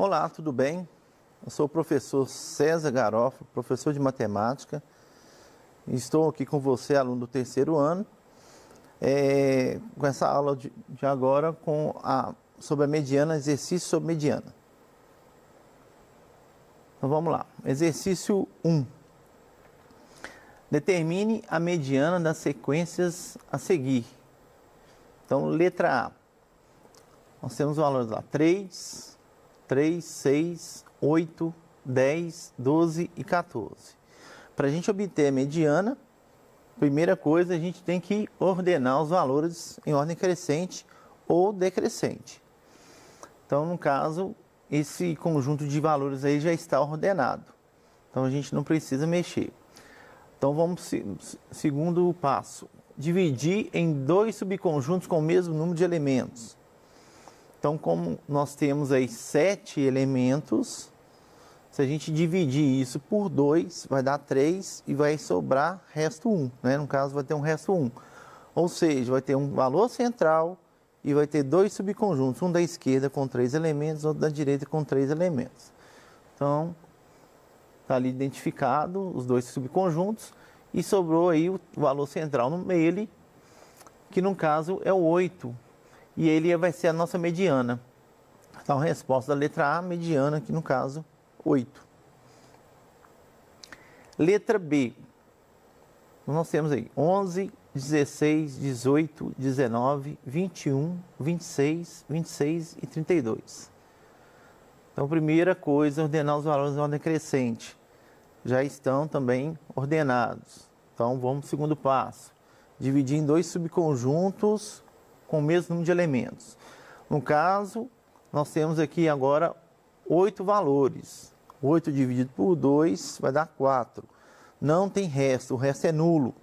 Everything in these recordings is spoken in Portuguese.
Olá, tudo bem? Eu sou o professor César Garofalo, professor de matemática. Estou aqui com você, aluno do terceiro ano, com essa aula de agora sobre a mediana, exercício sobre mediana. Então vamos lá. Exercício 1. Determine a mediana das sequências a seguir. Então, letra A. Nós temos valores lá: 3, 6, 8, 10, 12 e 14. Para a gente obter a mediana, primeira coisa, a gente tem que ordenar os valores em ordem crescente ou decrescente. Então, no caso, esse conjunto de valores aí já está ordenado. Então, a gente não precisa mexer. Então, vamos segundo passo. Dividir em dois subconjuntos com o mesmo número de elementos. Então, como nós temos aí 7 elementos, se a gente dividir isso por 2, vai dar 3 e vai sobrar resto 1, né? No caso, vai ter um resto 1. Ou seja, vai ter um valor central e vai ter dois subconjuntos, um da esquerda com 3 elementos, outro da direita com 3 elementos. Então, está ali identificado os dois subconjuntos e sobrou aí o valor central no meio, que no caso é o 8. E ele vai ser a nossa mediana. Então, a resposta da letra A, mediana, que no caso, 8. Letra B. Nós temos aí 11, 16, 18, 19, 21, 26, 26 e 32. Então, primeira coisa, ordenar os valores em ordem crescente. Já estão também ordenados. Então, vamos para o segundo passo. Dividir em dois subconjuntos com o mesmo número de elementos. No caso, nós temos aqui agora 8 valores. 8 dividido por 2 vai dar 4. Não tem resto, o resto é nulo.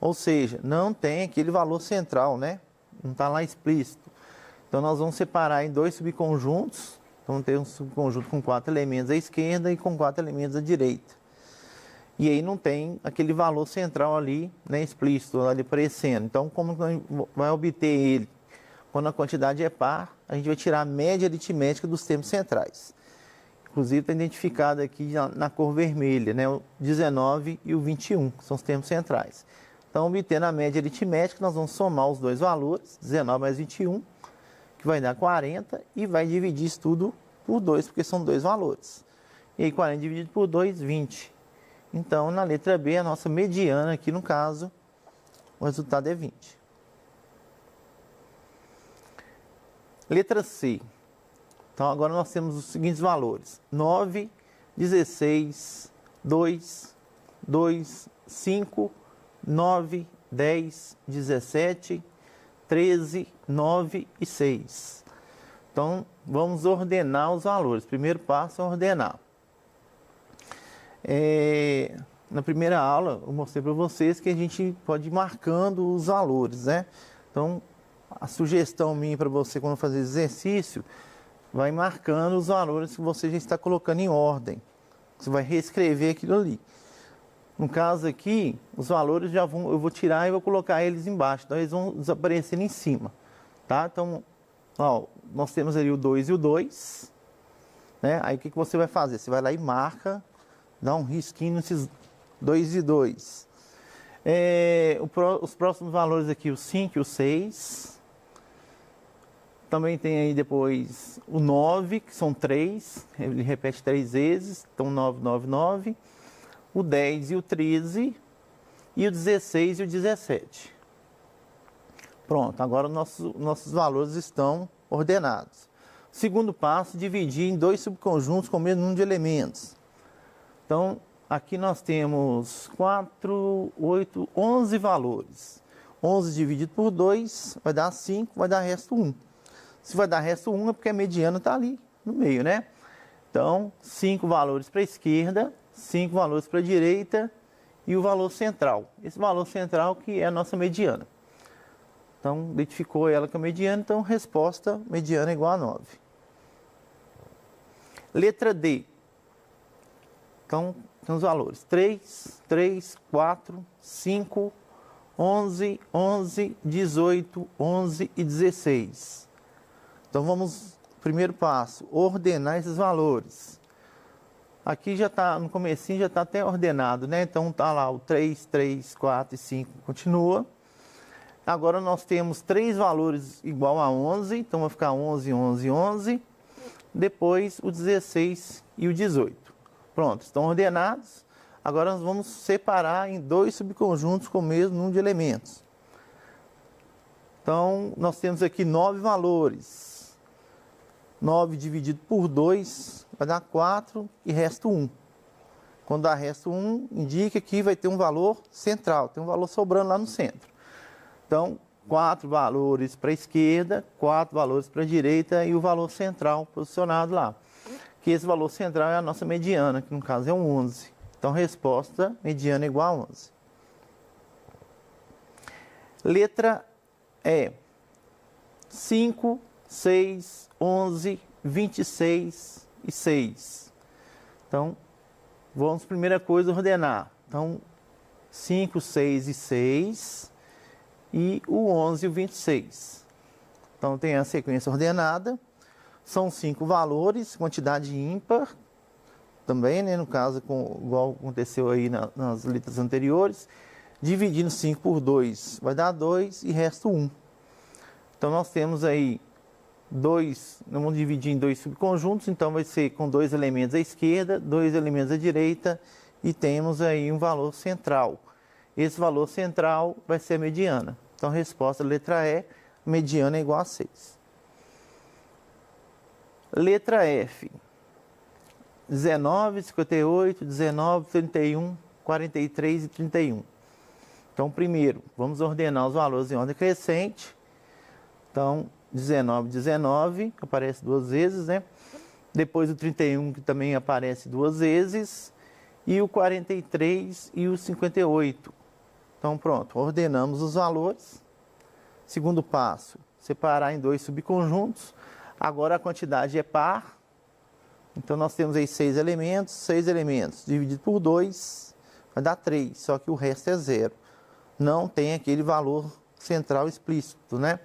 Ou seja, não tem aquele valor central, né? Não está lá explícito. Então, nós vamos separar em dois subconjuntos. Então, tem um subconjunto com 4 elementos à esquerda e com 4 elementos à direita. E aí não tem aquele valor central ali, né, explícito, ali aparecendo. Então, como vai obter ele? Quando a quantidade é par, a gente vai tirar a média aritmética dos termos centrais. Inclusive, está identificado aqui na cor vermelha, né, o 19 e o 21, que são os termos centrais. Então, obtendo a média aritmética, nós vamos somar os dois valores, 19 mais 21, que vai dar 40, e vai dividir isso tudo por 2, porque são dois valores. E aí, 40 dividido por 2, 20. Então, na letra B, a nossa mediana aqui, no caso, o resultado é 20. Letra C. Então, agora nós temos os seguintes valores: 9, 16, 2, 2, 5, 9, 10, 17, 13, 9 e 6. Então, vamos ordenar os valores. Primeiro passo é ordenar. Na primeira aula, eu mostrei para vocês que a gente pode ir marcando os valores, né? Então, a sugestão minha para você, quando fazer exercício, vai marcando os valores que você já está colocando em ordem. Você vai reescrever aquilo ali. No caso aqui, os valores eu vou tirar e vou colocar eles embaixo. Então, eles vão desaparecer em cima, tá? Então, ó, nós temos ali o 2 e o 2, né? Aí, o que você vai fazer? Você vai lá e marca, dá um risquinho nesses 2 e 2. Os próximos valores aqui, o 5 e o 6. Também tem aí depois o 9, que são 3. Ele repete 3 vezes. Então, 9, 9, 9. O 10 e o 13. E o 16 e o 17. Pronto, agora nossos valores estão ordenados. Segundo passo, dividir em dois subconjuntos com o mesmo número de elementos. Então, aqui nós temos 4, 8, 11 valores. 11 dividido por 2 vai dar 5, vai dar resto 1. Se vai dar resto 1 é porque a mediana está ali no meio, né? Então, 5 valores para a esquerda, 5 valores para a direita e o valor central. Esse valor central que é a nossa mediana. Então, identificou ela com a mediana, então resposta mediana igual a 9. Letra D. Então, tem os valores 3, 3, 4, 5, 11, 11, 18, 11 e 16. Então, vamos primeiro passo, ordenar esses valores. Aqui já está, no comecinho já está até ordenado, né? Então está lá o 3, 3, 4 e 5, continua. Agora nós temos 3 valores igual a 11, então vai ficar 11, 11, 11. Depois o 16 e o 18. Pronto, estão ordenados. Agora nós vamos separar em 2 subconjuntos com o mesmo número de elementos. Então, nós temos aqui 9 valores. 9 dividido por 2 vai dar 4 e resta 1. Quando dá resto 1, indica que vai ter um valor central, tem um valor sobrando lá no centro. Então, 4 valores para a esquerda, 4 valores para a direita e o valor central posicionado lá. Que esse valor central é a nossa mediana, que no caso é um 11. Então, resposta, mediana igual a 11. Letra E. 5, 6, 11, 26 e 6. Então, vamos, primeira coisa, ordenar. Então, 5, 6 e 6 e o 11 e o 26. Então, tem a sequência ordenada. São 5 valores, quantidade ímpar. Também, né, no caso, igual aconteceu aí nas letras anteriores. Dividindo 5 por 2 vai dar 2 e resta 1. Então, nós temos aí 2, vamos dividir em 2 subconjuntos, então vai ser com 2 elementos à esquerda, 2 elementos à direita e temos aí um valor central. Esse valor central vai ser a mediana. Então, a resposta, letra E, mediana é igual a 6. Letra F. 19, 58, 19, 31, 43 e 31. Então, primeiro, vamos ordenar os valores em ordem crescente. Então, 19, 19, que aparece 2 vezes, né? Depois o 31, que também aparece 2 vezes. E o 43 e o 58. Então, pronto, ordenamos os valores. Segundo passo, separar em 2 subconjuntos. Agora a quantidade é par. Então, nós temos aí 6 elementos, dividido por 2, vai dar 3, só que o resto é 0. Não tem aquele valor central explícito, né?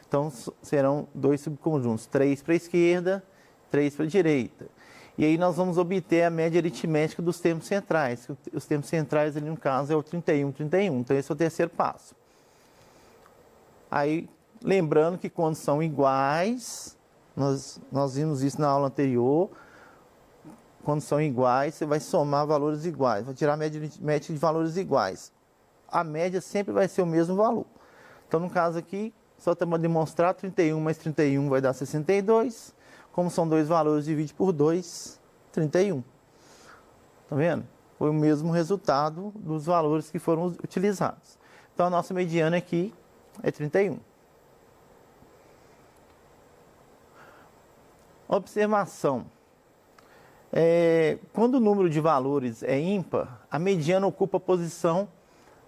Então, serão 2 subconjuntos, 3 para a esquerda, 3 para a direita. E aí nós vamos obter a média aritmética dos termos centrais. Os termos centrais, ali no caso, é o 31, 31. Então, esse é o terceiro passo. Aí, lembrando que quando são iguais, nós vimos isso na aula anterior, quando são iguais, você vai somar valores iguais, vai tirar a média aritmética de valores iguais. A média sempre vai ser o mesmo valor. Então, no caso aqui, só para demonstrar, 31 mais 31 vai dar 62. Como são 2 valores, divide por 2, 31. Tá vendo? Foi o mesmo resultado dos valores que foram utilizados. Então, a nossa mediana aqui é 31. Observação. Quando o número de valores é ímpar, a mediana ocupa a posição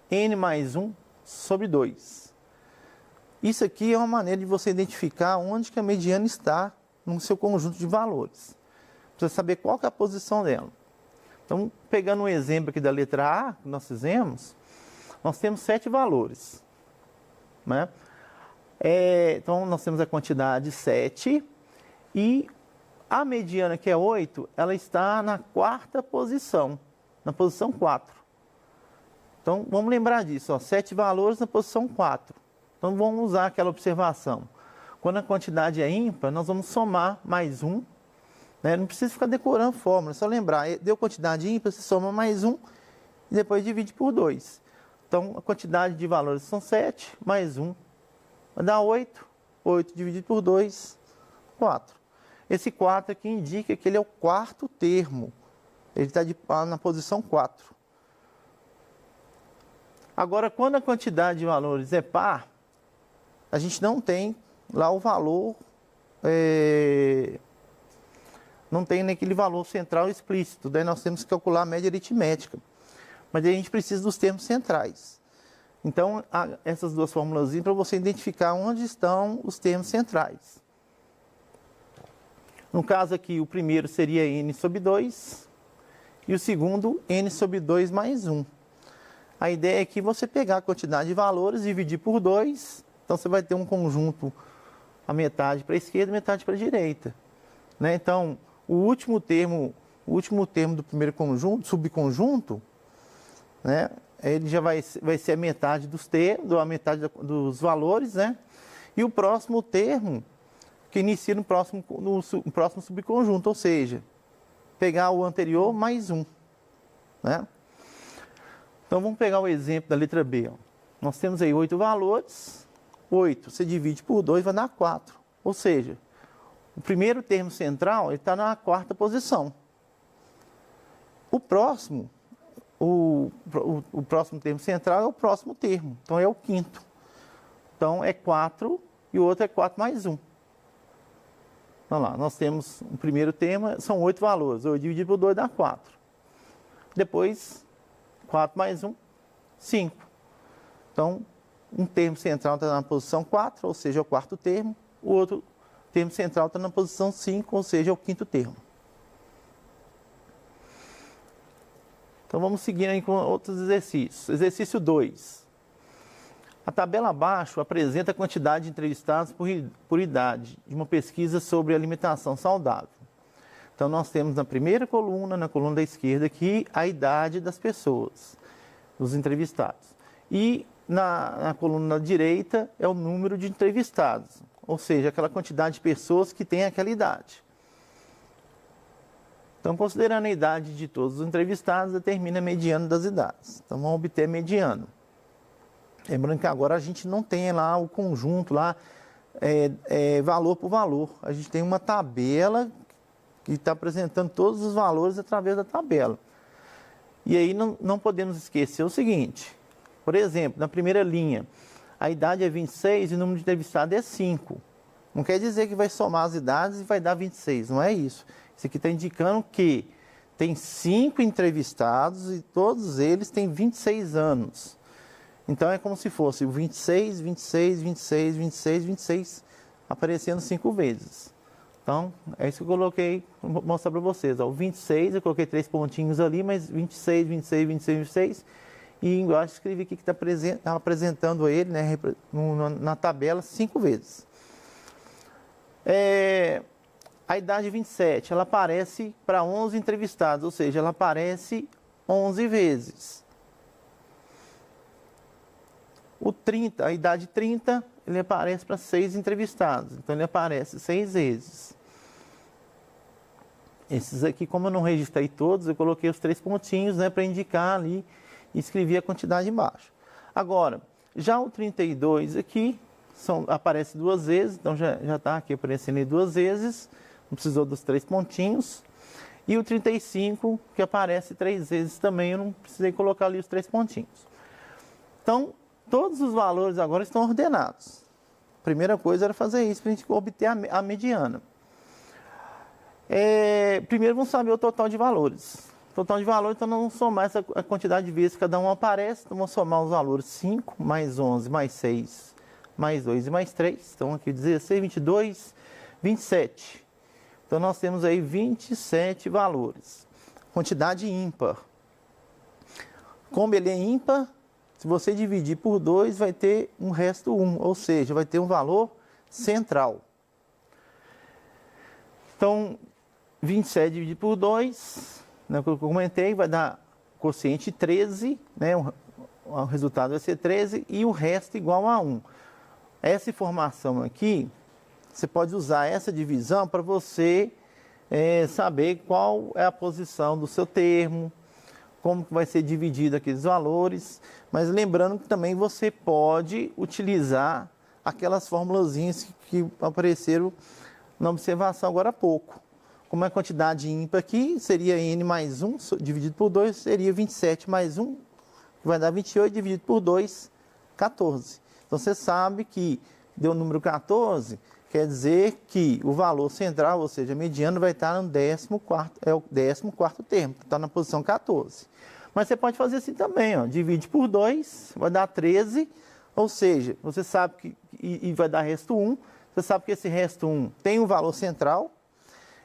n mais 1 sobre 2. Isso aqui é uma maneira de você identificar onde que a mediana está no seu conjunto de valores. Precisa saber qual que é a posição dela. Então, pegando um exemplo aqui da letra A, que nós fizemos, nós temos 7 valores. Né? Então, nós temos a quantidade 7 e a mediana, que é 8, ela está na 4ª posição, na posição 4. Então, vamos lembrar disso, ó, 7 valores na posição 4. Então, vamos usar aquela observação. Quando a quantidade é ímpar, nós vamos somar mais 1. Né? Não precisa ficar decorando fórmula, é só lembrar. Deu quantidade ímpar, você soma mais 1 e depois divide por 2. Então, a quantidade de valores são 7, mais 1. Vai dar 8. 8 dividido por 2, 4. Esse 4 aqui indica que ele é o 4º termo. Ele está na posição 4. Agora, quando a quantidade de valores é par, a gente não tem lá o valor, não tem naquele valor central explícito. Daí nós temos que calcular a média aritmética. Mas aí a gente precisa dos termos centrais. Então, essas duas fórmulas para você identificar onde estão os termos centrais. No caso aqui, o primeiro seria n sobre 2 e o segundo n sobre 2 mais 1. A ideia é que você pegar a quantidade de valores, dividir por 2, então você vai ter um conjunto a metade para a esquerda e metade para a direita. Né? Então, o último termo do primeiro conjunto, subconjunto, né? Ele já vai ser a metade dos termos, a metade dos valores, né? E o próximo termo, que inicia no próximo subconjunto, ou seja, pegar o anterior mais um. Né? Então, vamos pegar o exemplo da letra B. Ó. Nós temos aí 8 valores. 8 se divide por 2 vai dar 4. Ou seja, o primeiro termo central está na 4ª posição. O próximo termo central é o próximo termo. Então, é o 5º. Então, é 4 e o outro é 4 mais 1. Então, lá, nós temos o primeiro termo, são 8 valores. 8 dividido por 2 dá 4. Depois, 4 mais 1, 5. Então, um termo central está na posição 4, ou seja, é o 4º termo. O outro termo central está na posição 5, ou seja, é o 5º termo. Então, vamos seguindo aí com outros exercícios. Exercício 2. A tabela abaixo apresenta a quantidade de entrevistados por idade de uma pesquisa sobre alimentação saudável. Então, nós temos na primeira coluna, na coluna da esquerda, aqui a idade das pessoas, dos entrevistados. E na coluna da direita é o número de entrevistados, ou seja, aquela quantidade de pessoas que têm aquela idade. Então, considerando a idade de todos os entrevistados, determina a mediana das idades. Então, vamos obter mediano. Lembrando que agora a gente não tem lá o conjunto, lá, valor por valor. A gente tem uma tabela que está apresentando todos os valores através da tabela. E aí não podemos esquecer o seguinte, por exemplo, na primeira linha, a idade é 26 e o número de entrevistados é 5. Não quer dizer que vai somar as idades e vai dar 26, não é isso. Isso aqui está indicando que tem 5 entrevistados e todos eles têm 26 anos. Então, é como se fosse o 26, 26, 26, 26, 26, aparecendo 5 vezes. Então, é isso que eu coloquei, vou mostrar para vocês. Ó, o 26, eu coloquei 3 pontinhos ali, mas 26, 26, 26, 26. E embaixo escrevi aqui que está apresentando ele, né, na tabela 5 vezes. A idade 27, ela aparece para 11 entrevistados, ou seja, ela aparece 11 vezes. O 30, a idade 30, ele aparece para 6 entrevistados, então ele aparece 6 vezes. Esses aqui, como eu não registrei todos, eu coloquei os 3 pontinhos, né, para indicar ali e escrevi a quantidade embaixo. Agora, já o 32 aqui, aparece 2 vezes, então já está aqui aparecendo 2 vezes, não precisou dos 3 pontinhos. E o 35, que aparece 3 vezes também, eu não precisei colocar ali os 3 pontinhos. Então, todos os valores agora estão ordenados. A primeira coisa era fazer isso para a gente obter a mediana. Primeiro vamos saber o total de valores. O total de valores, então nós vamos somar a quantidade de vezes que cada um aparece. Então vamos somar os valores 5, mais 11, mais 6, mais 2 e mais 3. Então aqui 16, 22, 27. Então nós temos aí 27 valores. Quantidade ímpar. Como ele é ímpar, se você dividir por 2, vai ter um resto 1, ou seja, vai ter um valor central. Então, 27 dividido por 2, né, que eu comentei, vai dar quociente 13, né, o resultado vai ser 13, e o resto igual a 1. Essa informação aqui, você pode usar essa divisão para você saber qual é a posição do seu termo, como que vai ser dividido aqueles valores, mas lembrando que também você pode utilizar aquelas formulazinhas que apareceram na observação agora há pouco. Como é a quantidade ímpar aqui, seria n mais 1 dividido por 2, seria 27 mais 1, que vai dar 28 dividido por 2, 14. Então você sabe que deu o número 14, quer dizer que o valor central, ou seja, mediano, vai estar no 14º termo, que está na posição 14. Mas você pode fazer assim também, ó, divide por 2, vai dar 13, ou seja, você sabe que e vai dar resto 1, você sabe que esse resto 1 tem um valor central,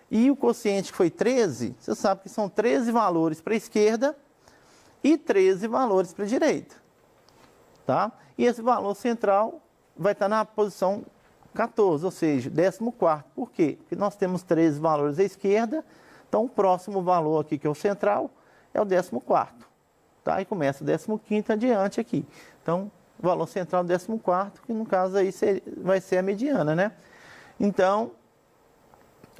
e o quociente que foi 13, você sabe que são 13 valores para a esquerda e 13 valores para a direita. Tá? E esse valor central vai estar na posição 14, ou seja, 14º. Por quê? Porque nós temos 13 valores à esquerda, então o próximo valor aqui, que é o central, é o 14º. Tá? E começa o 15º adiante aqui. Então, o valor central é o 14º, que no caso aí vai ser a mediana, né? Então,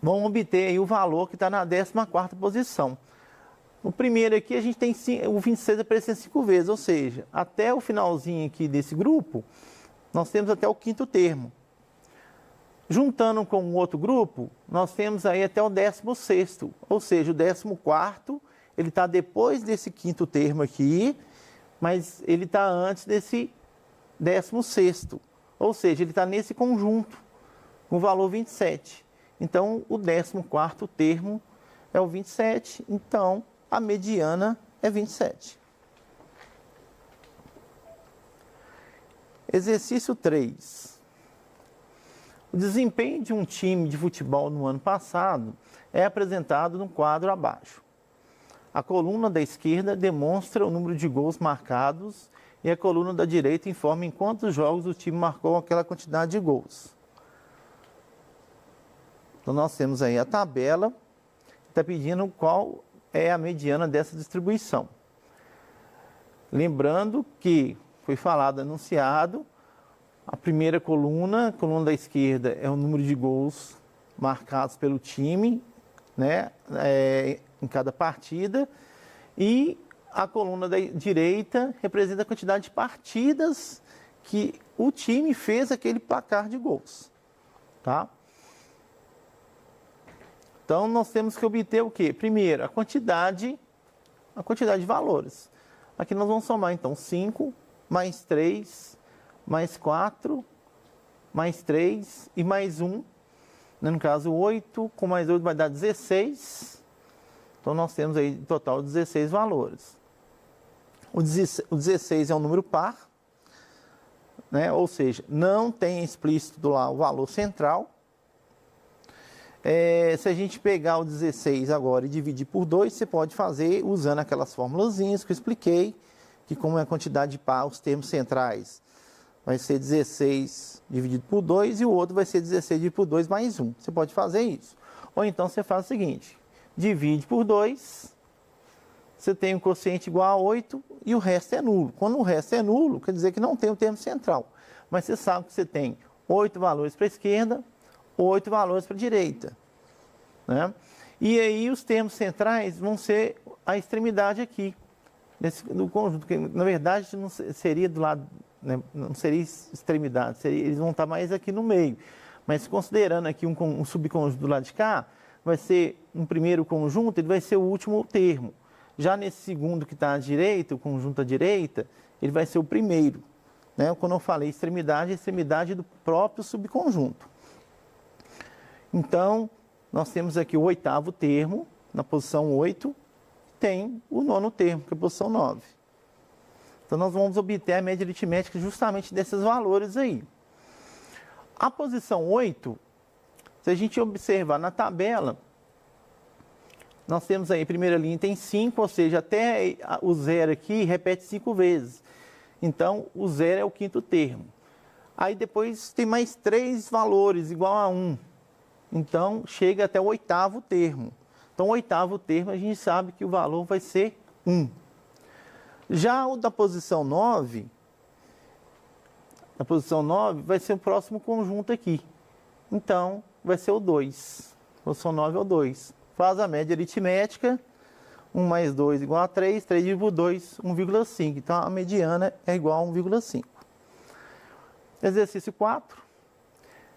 vamos obter aí o valor que está na 14ª posição. No primeiro aqui, a gente tem o 26 aparecendo 5 vezes, ou seja, até o finalzinho aqui desse grupo, nós temos até o 5º termo. Juntando com o outro grupo, nós temos aí até o 16º, ou seja, o 14º, ele está depois desse 5º termo aqui, mas ele está antes desse 16º, ou seja, ele está nesse conjunto, com o valor 27. Então, o 14º termo é o 27, então a mediana é 27. Exercício 3. O desempenho de um time de futebol no ano passado é apresentado no quadro abaixo. A coluna da esquerda demonstra o número de gols marcados e a coluna da direita informa em quantos jogos o time marcou aquela quantidade de gols. Então, nós temos aí a tabela que está pedindo qual é a mediana dessa distribuição. Lembrando que foi falado, anunciado, a primeira coluna, a coluna da esquerda, é o número de gols marcados pelo time, né, em cada partida, e a coluna da direita representa a quantidade de partidas que o time fez aquele placar de gols, tá? Então, nós temos que obter o quê? Primeiro, a quantidade de valores. Aqui nós vamos somar, então, 5, mais 3, mais 4, mais 3 e mais 1. No caso, 8, com mais 8 vai dar 16. Então, nós temos aí, em total, 16 valores. O 16 é um número par, né? Ou seja, não tem explícito lá o valor central. Se a gente pegar o 16 agora e dividir por 2, você pode fazer usando aquelas formulazinhas que eu expliquei, que como é a quantidade de par, os termos centrais, vai ser 16 dividido por 2 e o outro vai ser 16 dividido por 2 mais 1. Você pode fazer isso. Ou então você faz o seguinte, divide por 2, você tem um quociente igual a 8 e o resto é nulo. Quando o resto é nulo, quer dizer que não tem o termo central. Mas você sabe que você tem 8 valores para a esquerda, 8 valores para a direita, né? E aí os termos centrais vão ser a extremidade aqui, do conjunto, que na verdade não seria do lado, né? Não seria extremidade, eles vão estar mais aqui no meio. Mas considerando aqui um subconjunto do lado de cá, vai ser um primeiro conjunto, ele vai ser o último termo. Já nesse segundo que está à direita, o conjunto à direita, ele vai ser o primeiro, né? Quando eu falei extremidade, é a extremidade do próprio subconjunto. Então, nós temos aqui o 8º termo, na posição 8, tem o 9º termo, que é a posição 9. Então, nós vamos obter a média aritmética justamente desses valores aí. A posição 8, se a gente observar na tabela, nós temos aí, a primeira linha tem 5, ou seja, até o 0 aqui repete 5 vezes. Então, o 0 é o 5º termo. Aí depois tem mais 3 valores igual a 1. Então, chega até o 8º termo. Então, o 8º termo, a gente sabe que o valor vai ser 1. Já o da posição 9, a posição 9 vai ser o próximo conjunto aqui. Então, vai ser o 2. A posição 9 é o 2. Faz a média aritmética, 1 mais 2 igual a 3, 3 dividido por 2, 1,5. Então, a mediana é igual a 1,5. Exercício 4.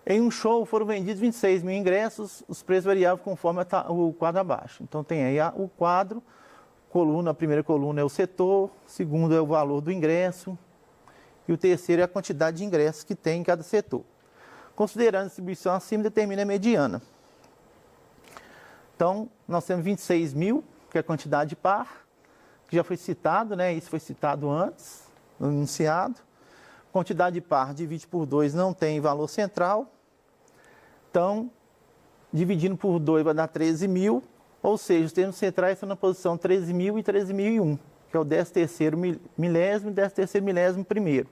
Em um show foram vendidos 26 mil ingressos, os preços variavam conforme o quadro abaixo. Então tem aí o quadro, a primeira coluna é o setor, o segundo é o valor do ingresso e o terceiro é a quantidade de ingressos que tem em cada setor. Considerando a distribuição acima, determina a mediana. Então, nós temos 26 mil, que é a quantidade par, que já foi citado, né? Isso foi citado antes, no enunciado. Quantidade par divide por 2 não tem valor central. Então, dividindo por 2 vai dar 13 mil, ou seja, os termos centrais estão na posição 13.000 e 13.001, que é o 13º milésimo e 13º milésimo primeiro,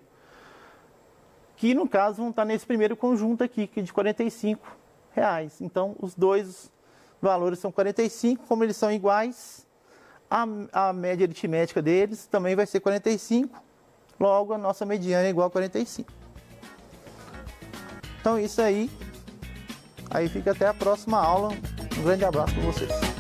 que no caso vão estar nesse primeiro conjunto aqui, que é de R$ 45. Então, os dois valores são 45, como eles são iguais, a média aritmética deles também vai ser 45, logo a nossa mediana é igual a 45. Então, isso aí fica até a próxima aula. Um grande abraço para vocês.